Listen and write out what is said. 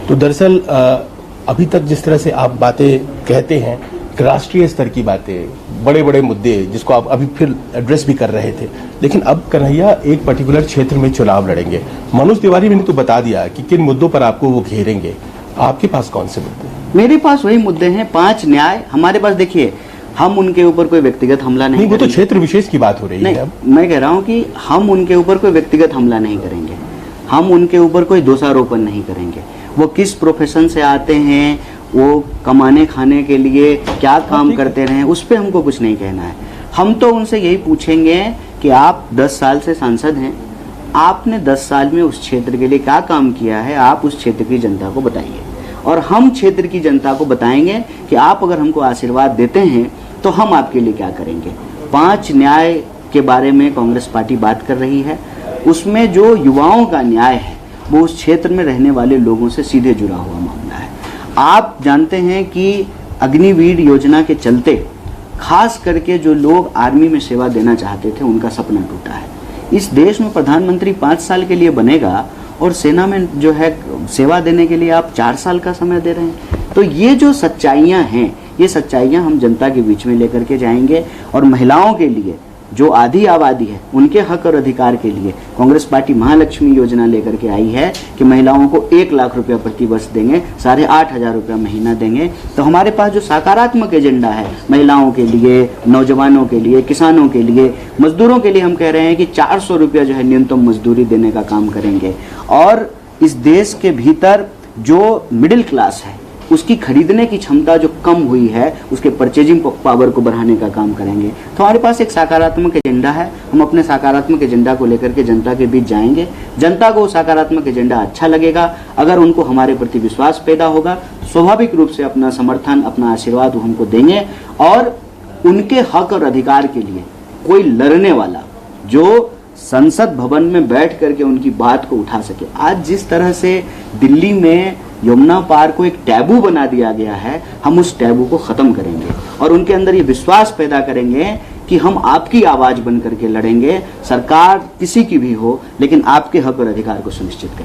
तो दरअसल अभी तक जिस तरह से आप बातें कहते हैं, राष्ट्रीय स्तर की बातें, बड़े बड़े मुद्दे जिसको आप अभी फिर एड्रेस भी कर रहे थे, लेकिन अब कन्हैया एक पर्टिकुलर क्षेत्र में चुनाव लड़ेंगे। मनोज तिवारी ने तो बता दिया कि किन मुद्दों पर आपको वो घेरेंगे। आपके पास कौन से मुद्दे? मेरे पास वही मुद्दे हैं, 5 न्याय हमारे पास। देखिए, हम उनके ऊपर कोई व्यक्तिगत हमला नहीं वो तो क्षेत्र विशेष की बात हो रही है। मैं कह रहा हूं कि हम उनके ऊपर कोई व्यक्तिगत हमला नहीं करेंगे, हम उनके ऊपर कोई दोषारोपण नहीं करेंगे। वो किस प्रोफेशन से आते हैं, वो कमाने खाने के लिए क्या काम करते रहे, उस पर हमको कुछ नहीं कहना है। हम तो उनसे यही पूछेंगे कि आप 10 साल से सांसद हैं, आपने 10 साल में उस क्षेत्र के लिए क्या काम किया है, आप उस क्षेत्र की जनता को बताइए। और हम क्षेत्र की जनता को बताएंगे कि आप अगर हमको आशीर्वाद देते हैं तो हम आपके लिए क्या करेंगे। 5 न्याय के बारे में कांग्रेस पार्टी बात कर रही है, उसमें जो युवाओं का न्याय है वो उस क्षेत्र में रहने वाले लोगों से सीधे जुड़ा हुआ मामला है। आप जानते हैं कि अग्निवीर योजना के चलते खास करके जो लोग आर्मी में सेवा देना चाहते थे उनका सपना टूटा है। इस देश में प्रधानमंत्री 5 साल के लिए बनेगा और सेना में जो है सेवा देने के लिए आप 4 साल का समय दे रहे हैं। तो ये जो सच्चाइयाँ हैं, ये सच्चाइयाँ हम जनता के बीच में लेकर के जाएंगे। और महिलाओं के लिए जो आधी आबादी है उनके हक और अधिकार के लिए कांग्रेस पार्टी महालक्ष्मी योजना लेकर के आई है कि महिलाओं को 1 लाख रुपया प्रति वर्ष देंगे, 8,500 रुपया महीना देंगे। तो हमारे पास जो सकारात्मक एजेंडा है महिलाओं के लिए, नौजवानों के लिए, किसानों के लिए, मजदूरों के लिए, हम कह रहे हैं कि 400 रुपया जो है न्यूनतम मजदूरी देने का काम करेंगे। और इस देश के भीतर जो मिडिल क्लास है उसकी खरीदने की क्षमता जो कम हुई है उसके परचेजिंग पावर को बढ़ाने का काम करेंगे। तो हमारे पास एक सकारात्मक एजेंडा है, हम अपने सकारात्मक एजेंडा को लेकर के जनता के बीच जाएंगे। जनता को सकारात्मक एजेंडा अच्छा लगेगा, अगर उनको हमारे प्रति विश्वास पैदा होगा स्वाभाविक रूप से अपना समर्थन, अपना आशीर्वाद वो हमको देंगे। और उनके हक और अधिकार के लिए कोई लड़ने वाला जो संसद भवन में बैठ करके उनकी बात को उठा सके। आज जिस तरह से दिल्ली में यमुना पार को एक टैबू बना दिया गया है, हम उस टैबू को खत्म करेंगे और उनके अंदर ये विश्वास पैदा करेंगे कि हम आपकी आवाज बन करके लड़ेंगे। सरकार किसी की भी हो, लेकिन आपके हक और अधिकार को सुनिश्चित करेंगे।